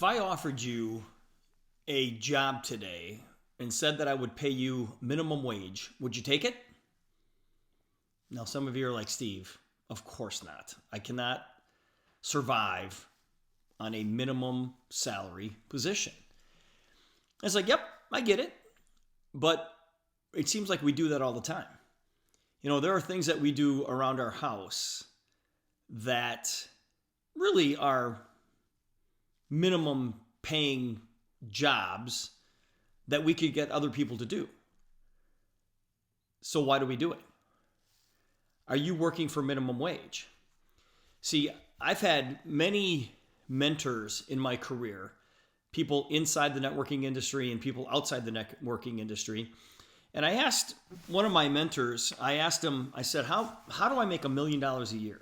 If I offered you a job today and said that I would pay you minimum wage, would you take it? Now, some of you are like, Steve, of course not. I cannot survive on a minimum salary position. It's like, yep, I get it. But it seems like we do that all the time. You know, there are things that we do around our house that really are minimum paying jobs that we could get other people to do. So why do we do it? Are you working for minimum wage? See, I've had many mentors in my career, people inside the networking industry and people outside the networking industry. And I asked one of my mentors, I said, how do I make $1 million a year?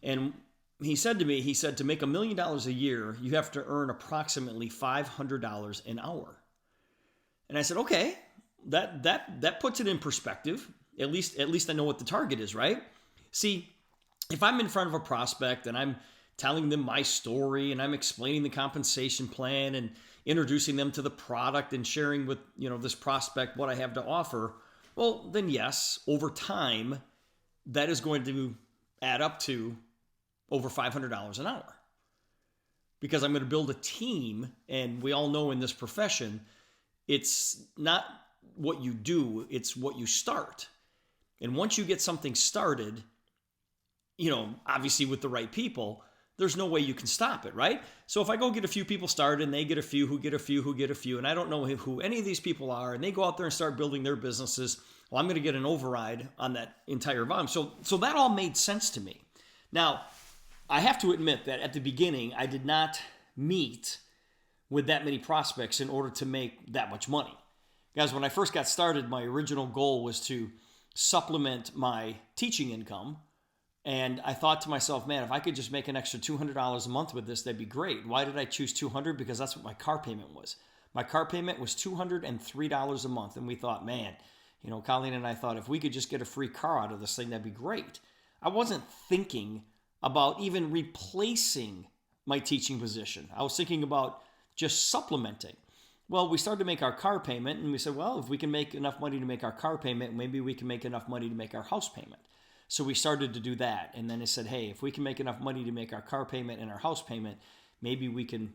And he said to me, to make $1 million a year, you have to earn approximately $500 an hour. And I said, okay, that puts it in perspective. At least I know what the target is, right? See, if I'm in front of a prospect and I'm telling them my story and I'm explaining the compensation plan and introducing them to the product and sharing with, this prospect what I have to offer, well, then yes, over time, that is going to add up to over $500 an hour. Because I'm going to build a team, and we all know in this profession, it's not what you do, it's what you start. And once you get something started, obviously with the right people, there's no way you can stop it, right? So if I go get a few people started and they get a few who get a few who get a few, and I don't know who any of these people are, and they go out there and start building their businesses, well, I'm going to get an override on that entire volume. So that all made sense to me. Now, I have to admit that at the beginning, I did not meet with that many prospects in order to make that much money. Guys, when I first got started, my original goal was to supplement my teaching income. And I thought to myself, man, if I could just make an extra $200 a month with this, that'd be great. Why did I choose $200? Because that's what my car payment was. My car payment was $203 a month. And we thought, man, Colleen and I thought if we could just get a free car out of this thing, that'd be great. I wasn't thinking about even replacing my teaching position. I was thinking about just supplementing. Well, we started to make our car payment, and we said, well, if we can make enough money to make our car payment, maybe we can make enough money to make our house payment. So we started to do that. And then I said, hey, if we can make enough money to make our car payment and our house payment, maybe we can,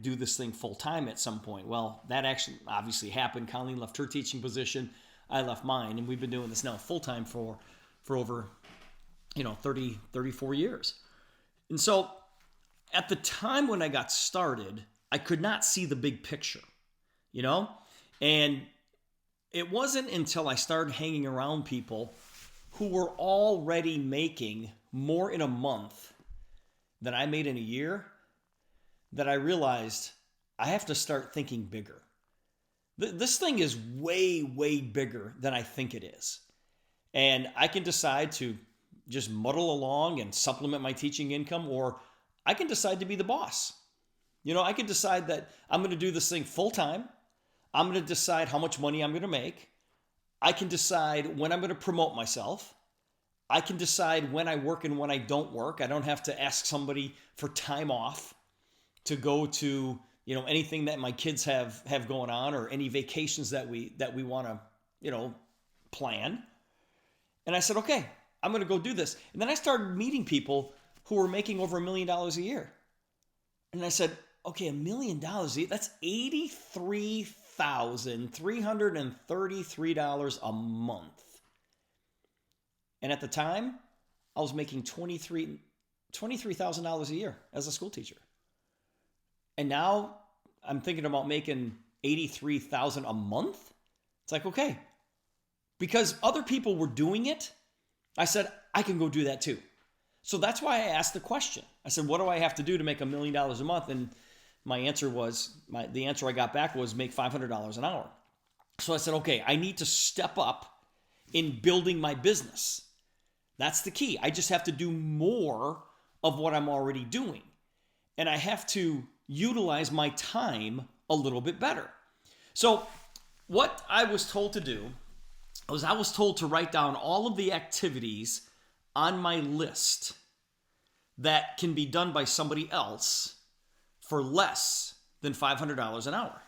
do this thing full time at some point. Well, that actually obviously happened. Colleen left her teaching position. I left mine. And we've been doing this now full time for over, 34 years. And so at the time when I got started, I could not see the big picture, and it wasn't until I started hanging around people who were already making more in a month than I made in a year that I realized I have to start thinking bigger. This thing is way, way bigger than I think it is. And I can decide to just muddle along and supplement my teaching income, or I can decide to be the boss. I can decide that I'm going to do this thing full time. I'm going to decide how much money I'm going to make. I can decide when I'm going to promote myself. I can decide when I work and when I don't work. I don't have to ask somebody for time off to go to, anything that my kids have going on, or any vacations that we want to, plan. And I said, okay, I'm going to go do this. And then I started meeting people who were making over $1 million a year. And I said, okay, $1 million, that's $83,333 a month. And at the time, I was making $23,000 a year as a school teacher. And now I'm thinking about making $83,000 a month. It's like, okay, because other people were doing it, I said, I can go do that too. So that's why I asked the question. I said, what do I have to do to make $1 million a month? And my answer was, the answer I got back was make $500 an hour. So I said, okay, I need to step up in building my business. That's the key. I just have to do more of what I'm already doing. And I have to utilize my time a little bit better. So what I was told to do was I was told to write down all of the activities on my list that can be done by somebody else for less than $500 an hour.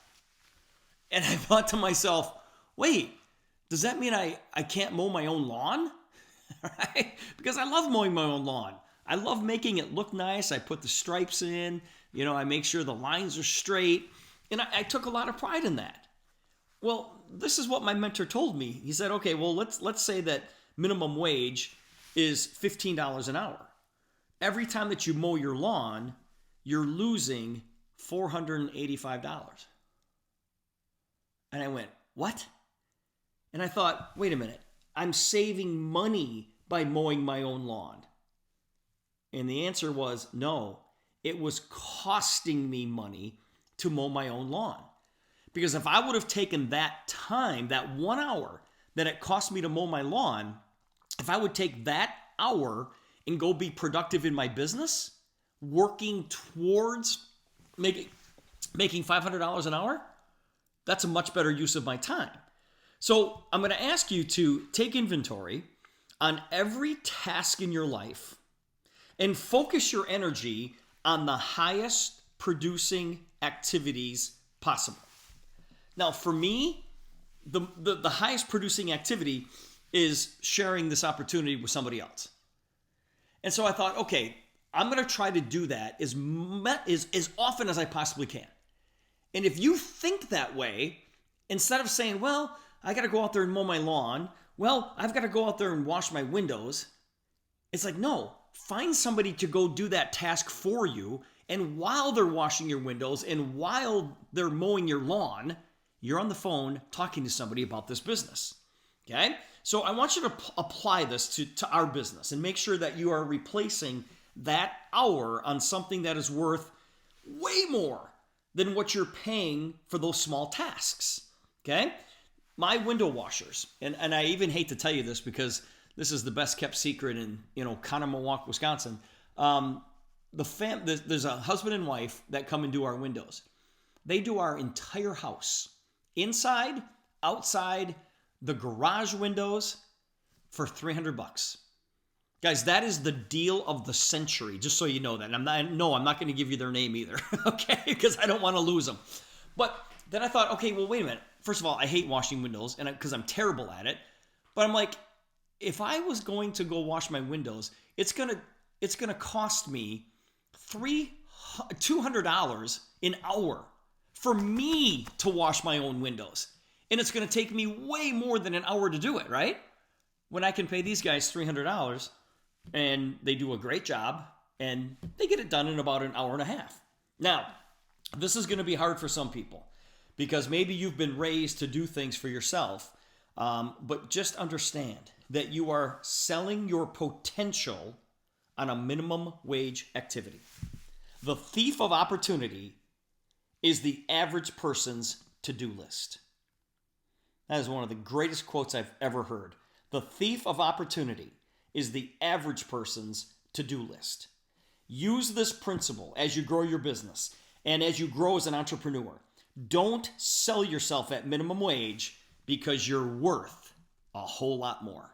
And I thought to myself, wait, does that mean I can't mow my own lawn? Right? Because I love mowing my own lawn. I love making it look nice. I put the stripes in, I make sure the lines are straight. And I took a lot of pride in that. Well, this is what my mentor told me. He said, okay, well, let's say that minimum wage is $15 an hour. Every time that you mow your lawn, you're losing $485. And I went, what? And I thought, wait a minute, I'm saving money by mowing my own lawn. And the answer was no, it was costing me money to mow my own lawn. Because if I would have taken that time, that 1 hour that it cost me to mow my lawn, if I would take that hour and go be productive in my business, working towards making $500 an hour, that's a much better use of my time. So I'm going to ask you to take inventory on every task in your life and focus your energy on the highest producing activities possible. Now, for me, the highest producing activity is sharing this opportunity with somebody else. And so I thought, okay, I'm going to try to do that as often as I possibly can. And if you think that way, instead of saying, well, I got to go out there and mow my lawn, well, I've got to go out there and wash my windows, it's like, no, find somebody to go do that task for you. And while they're washing your windows and while they're mowing your lawn, you're on the phone talking to somebody about this business. Okay? So I want you to apply this to our business and make sure that you are replacing that hour on something that is worth way more than what you're paying for those small tasks. Okay? My window washers, and I even hate to tell you this because this is the best kept secret in Conomowoc, Wisconsin. There's a husband and wife that come and do our windows. They do our entire house, inside, outside, the garage windows for $300. Guys, that is the deal of the century, just so you know that. And I'm not going to give you their name either, okay? Because I don't want to lose them. But then I thought, okay, well, wait a minute. First of all, I hate washing windows because I'm terrible at it. But I'm like, if I was going to go wash my windows, it's gonna cost me $200 an hour for me to wash my own windows. And it's going to take me way more than an hour to do it, right? When I can pay these guys $300 and they do a great job and they get it done in about an hour and a half. Now, this is going to be hard for some people because maybe you've been raised to do things for yourself, but just understand that you are selling your potential on a minimum wage activity. The thief of opportunity is the average person's to-do list. That is one of the greatest quotes I've ever heard. The thief of opportunity is the average person's to-do list. Use this principle as you grow your business and as you grow as an entrepreneur. Don't sell yourself at minimum wage because you're worth a whole lot more.